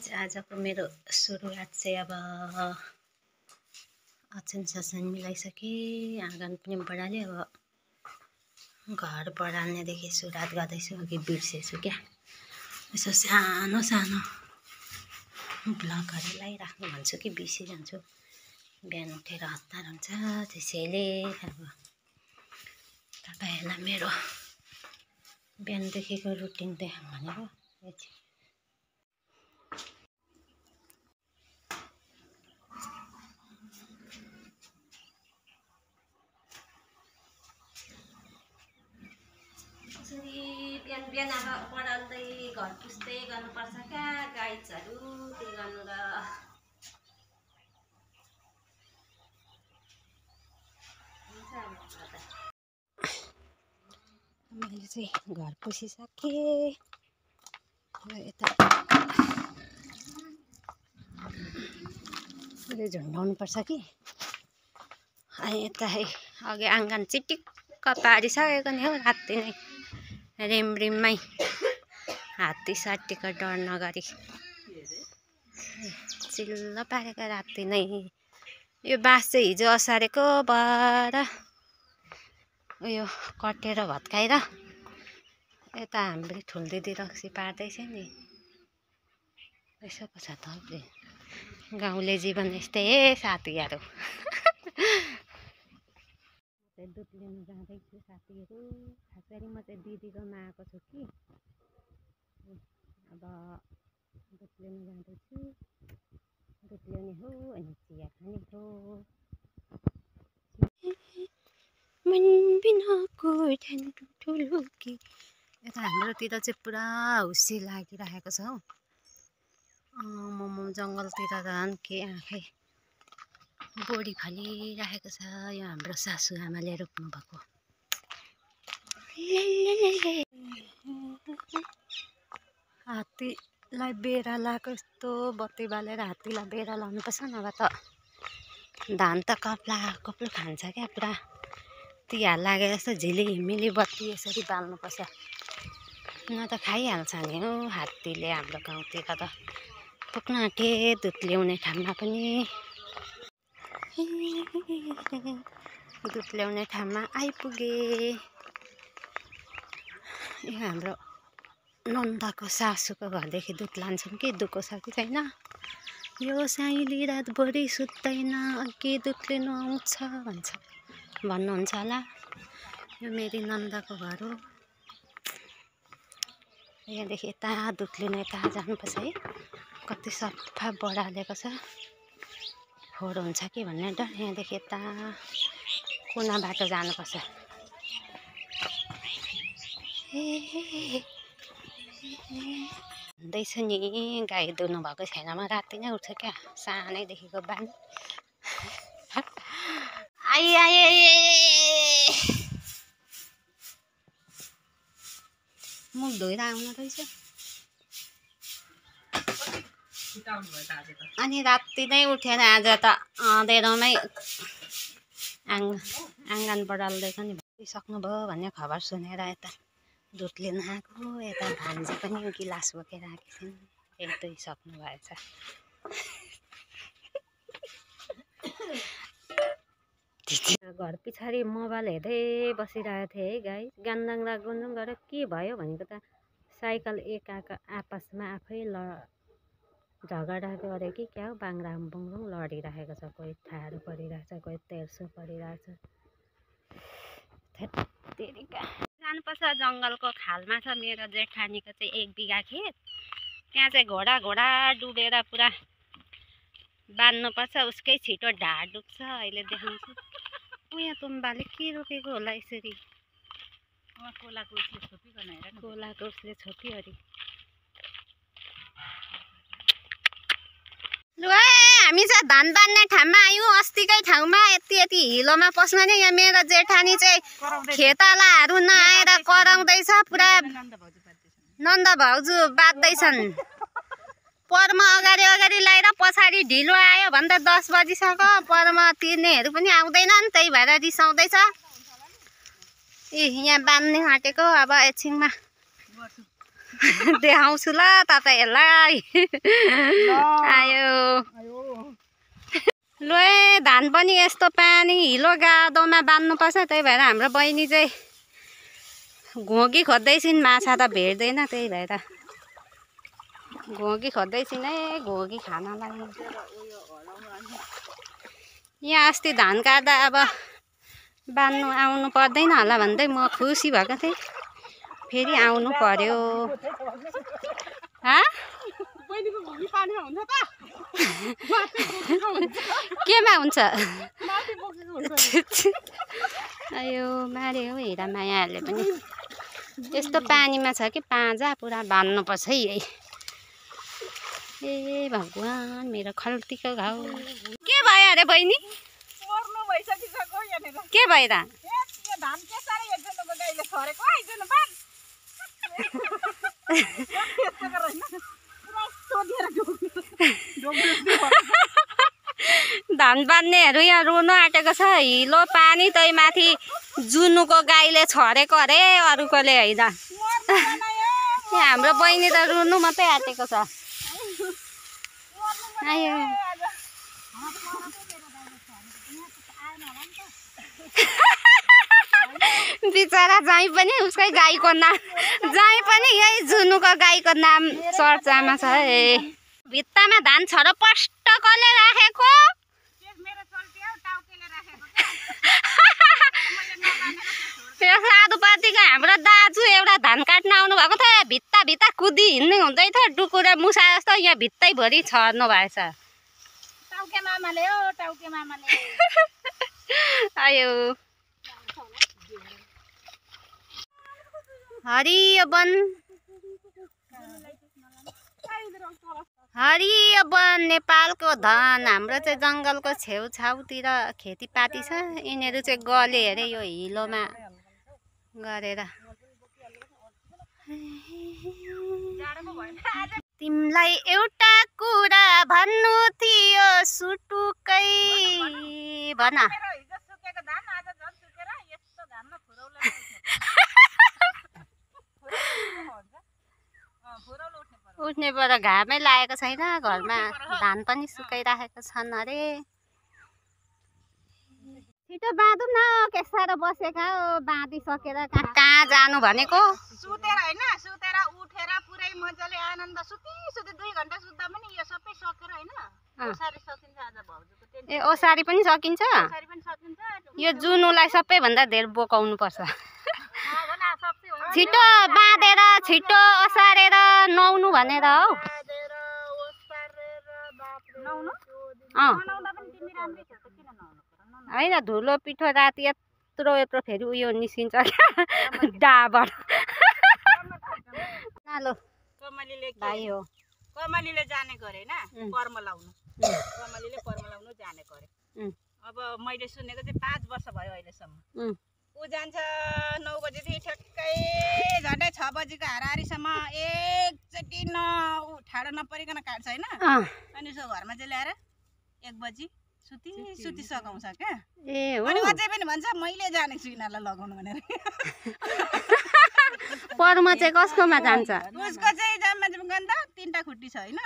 Guys आजको मेरो सुरुवात चाहिँ अब अचन सचन मिलाइसकेँ। आँगन पनि बढालेँ। अब घर बढाल्नेदेखि सुरुवात गर्दैछु। अघि बिर्सेछु क्या, यसो सानो सानो ब्लगहरू लगाइराख्नु भन्छु कि बिर्सिरहन्छु। बिहान उठेर हतार हुन्छ, त्यसैले अब तपाईँहरूलाई मेरो बिहानदेखिको रुटिन देखाउँ भनेको। बिहान बिहान अब पढाउँदै घर पुस्दै गर्नुपर्छ क्या गाइड्सहरू, त्यो गर्नु र मैले चाहिँ घर पुसिसकेँ। यता झुन्डाउनु पर्छ कि यता है अघि आँगन चिटिक्क पारिसकेको नि हौ। राति नै रिमरिममै हात्ती साट्टीको डर नगरी चिल्लो पारेको राति नै। यो बाँस चाहिँ हिजो असारेको भएर उयो कटेर भत्काएर यता हाम्रो ठुल्दिदी रक्सी पार्दैछ नि। यसो पो छ त गाउँले जीवन यस्तै हे साथीहरू। दुध लिन जाँदैछु साथीहरू। खास गरी म चाहिँ दिदीकोमा आएको छु कि अब दुध लिन जाँदैछु। दुध ल्याउने हो अनि चिया खाने हो। मन बिनाको ठुलो कि यता हाम्रोतिर चाहिँ पुरा हुस्सी लागिरहेको छ हौ। मोमो जङ्गलतिर झन् के आँखै बोडी फलिरहेको छ। यो हाम्रो सासू आमाले रोप्नु भएको। हात्तीलाई बेरा लगाएको यस्तो बत्ती बालेर हात्तीलाई बेरा लाउनुपर्छ, नभए त धान त कप्लो खान्छ क्या। पुरा तिहार लागेर जस्तो झिलिमिली बत्ती यसरी बाल्नुपर्छ, न त खाइहाल्छ नि हौ हात्तीले। हाम्रो गाउँतिर त पुग्न आँटे दुध ल्याउने ठाउँमा पनि। दुध ल्याउने ठाउँमा आइपुगे। यो हाम्रो नन्दाको सासूको घरदेखि दुध लान्छौँ कि दुःख छ कि छैन। यो साइली रातभरि सुत्दैन, अघि दुध लिनु आउँछ भन्नुहुन्छ होला। यो मेरी नन्दाको घर हो। यहाँदेखि यता दुध लिनु यता जानुपर्छ है। कति सफा बढालेको छ, फोहोर हुन्छ कि भन्ने डर। यहाँदेखि यता कुना बाटो जानुपर्छ। भन्दैछ नि गाई दुहुनु भएको छैन। म राति नै उठ्छ क्या, सानैदेखिको बानी। आए मुख धोएर आउनु रहेछ। अनि राति नै उठेर आज त अँधेरोमै आँगन बढाल्दै पनि सक्नुभयो भन्ने खबर सुनेर यता दुध लिन आएको। यता भान्जी पनि गिलास बोकेर आएकी छिन्, एक दुई सक्नु भएछ। घर पछाडि मोबाइल हेर्दै बसिरहेको थिएँ है गाई। गान्दाङ्ला गुन्जुङ गरेर के भयो भनेको त साइकल एक आपसमा आफै झगडा गरे कि क्या हो। बाङ्राम बुङ्रुङ लडिरहेको छ। कोही ठाडो परिरहेछ, कोही तेर्सो परिरहेछ। तेरिका जानुपर्छ जङ्गलको खालमा छ मेरो जेठानीको चाहिँ 1 बिघा खेत। त्यहाँ चाहिँ घोडा डुबेर पुरा बाँध्नुपर्छ। उसकै छिटो ढाड डुब्छ। अहिले देखाउँछु। उयो तुम्बाले के रोपेको होला यसरी। कोलाको उसले छोप्यो अरे। लु हामी चाहिँ धान बाँध्ने ठाउँमा आयौँ। अस्तिकै ठाउँमा यति हिलोमा पस्न नि। यहाँ मेरो जेठानी चाहिँ खेतालाहरू नआएर कराउँदैछ पुरा। नन्द भाउजू बाँध्दैछन्। परमा अगाडि लगाएर पछाडि ढिलो आयो भने त 10 बजिसक्यो। परमा तिर्नेहरू पनि आउँदैनन्, त्यही भएर रिसाउँदैछ। यहाँ बाँध्ने आँटेको। अब एकछिनमा देखाउँछु ल तपाईँहरूलाई आयो ल धान पनि यस्तो पानी हिलो गाडोमा बाँध्नुपर्छ त्यही भएर हाम्रो बहिनी चाहिँ घोगी खोज्दैछिन् माछा त भेट्दैन त्यही भएर घोगी खोज्दैछिन् है घोगी खानलाई यहाँ अस्ति धान काट्दा अब बाँध्नु आउनु पर्दैन होला भन्दै म खुसी भएको थिएँ फेरि आउनु पर्यो केमा हुन्छ अयो मार्यो हेरा मायाहरूले पनि यस्तो पानीमा छ कि पाँजा पुरा बाँध्नुपर्छ है ए भगवान् मेरो खल्तीको घाउ के भयो अरे बहिनी के भएर धान बाँध्नेहरू यहाँ रुनु आँटेको छ हिलो पानी तै माथि जुनुको गाईले छरेको अरे अरूकोले होइन हाम्रो बहिनी त रुनु मात्रै आँटेको छ आयो बिचरा जहीँ पनि उसकै गाईको नाम जहीँ पनि यही जुनुको गाईको नाम चर्चामा छ है भित्तामा धान छरो पस्टकले राखेको साधुपातीको हाम्रो दाजु एउटा धान काट्न आउनु भएको थियो भित्ता भित्ता कुदी हिँड्ने हुँदै थियो डुकुरे मुसा जस्तो यहाँ भित्तैभरि छर्नु भएछ आयो हरियो वन हरियो वन नेपालको धन हाम्रो चाहिँ जङ्गलको छेउछाउतिर खेतीपाती छ यिनीहरू चाहिँ गले अरे यो हिलोमा गरेर तिमीलाई एउटा कुरा भन्नु थियो सुटुकै भन उठ्ने पर घामै लागेको छैन घरमा धान पनि सुकाइराखेको छन् अरे छिटो बाँधौँ न के साह्रो बसेका हो बाँधिसकेर कहाँ जानु भनेको सुतेर हैन सुतेर उठेर पुरै मजाले आनन्द सुती 2 घण्टा सुत्दा पनि यो सबै सकेर हैन ओसारी सकिन्छ आज भाउजूको ए ओसारी पनि सकिन्छ ओसारी पनि सकिन्छ यो जुनुलाई सबैभन्दा धेरै बोकाउनु पर्छ छिटो बाँधेर छिटो ओसारेर नुहाउनु भनेर हौ होइन धुलो पिठो राति यत्रो यत्रो फेरि उयो निस्किन्छ क्या डाबर भाइ हो कमलीले जाने गरे हैन पर्म लाउनु कमलीले पर्म लाउनु जाने गरे अब मैले सुनेको चाहिँ 5 वर्ष भयो अहिलेसम्म ऊ जान्छ 9 बजेदेखि ठ्याक्कै झन्डै 6 बजेको हाराहारीसम्म एकचोटि ठाडो नपरिकन काट्छ हैन अनि उसो घरमा चाहिँ ल्याएर 1 बजी सुती सकाउँछ क्या अनि अझै पनि भन्छ मैले जानेको छु यिनीहरूलाई लगाउनु भनेर पर्म चाहिँ कसकोमा जान्छ उसको चाहिँ जम्मा गन्दा 3टा खुट्टी छ हैन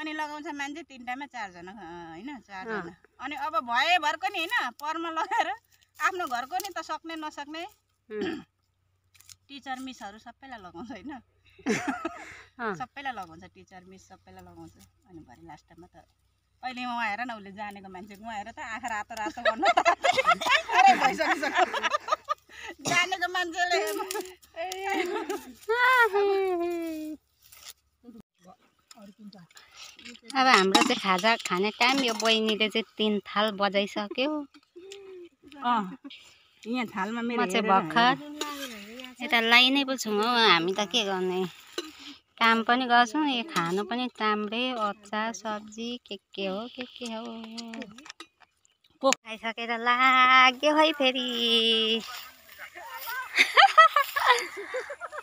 अनि लगाउँछ मान्छे 3टामा 4 जना हैन 4 जना अनि अब भए भरको नि हैन पर्म लगाएर आफ्नो घरको नि त सक्ने नसक्ने टिचर मिसहरू सबैलाई लगाउँछ हैन सबैलाई लगाउँछ टिचर मिस सबैलाई लगाउँछ अनि भरे लास्टमा त अहिले म आएर न उसले जानेको मान्छे म आएर त आँखा रातो रातो गर्नु अरे भइसकिसक्यो जानेको मान्छेले अब हाम्रो चाहिँ खाजा खाने टाइम यो बहिनीले चाहिँ 3 थाल बजाइसक्यो यहाँ थालमा म चाहिँ भर्खर यता लाइनै पो छौँ हौ हामी त के गर्ने काम पनि गर्छौँ यो खानु पनि चाम्रे अचार सब्जी के हो पो खाइसकेर लाग्यो है फेरि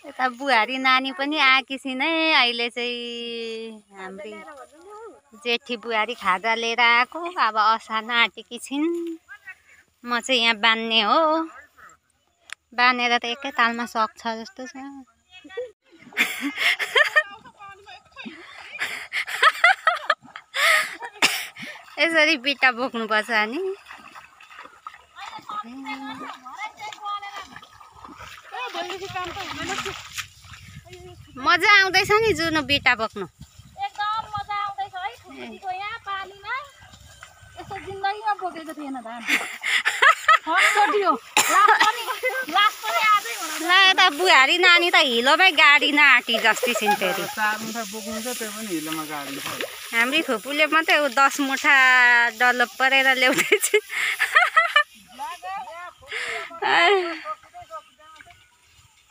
यता बुहारी नानी पनि आएकी छिन् है अहिले चाहिँ हाम्रो जेठी बुहारी खाजा लिएर आएको अब असार्न आँटेकी छिन् म चाहिँ यहाँ बान्ने हो बानेर त एकै तालमा सक्छ जस्तो छ यसरी बिटा बोक्नुपर्छ नि। मजा आउँदैछ नि जुन बिटा बोक्नु। एकदम मजा आउँदैछ है खुसीको यहाँ पानीमा। यस्तो जिन्दगीमा बोकेको थिएन धान। ल यता बुहारी नानी त हिलोमै गाडिन आँटी जस्तै छिन् फेरि। हाम्री फुपूले मात्रै 10 मुठा डल्लो परेर ल्याउँदैछ।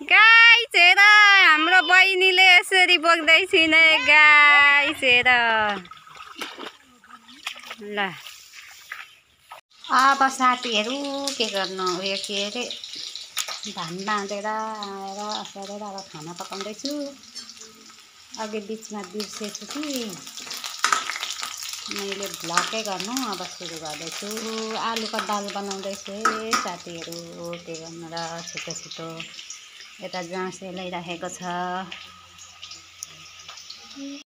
गाई छेर हाम्रो बहिनीले यसरी बोक्दैछिन् गाई छेर। ल अब साथीहरू के गर्नु, उयो के अरे धान बाँधेर आएर सरेर अब खाना पकाउँदैछु। अघि बिचमा बिर्सेछु कि मैले भ्लगै गर्नु, अब सुरु गर्दैछु। आलुको दाल बनाउँदैछु साथीहरू। के गर्नु र छिटो छिटो यता जाँसे ल्याइराखेको छ।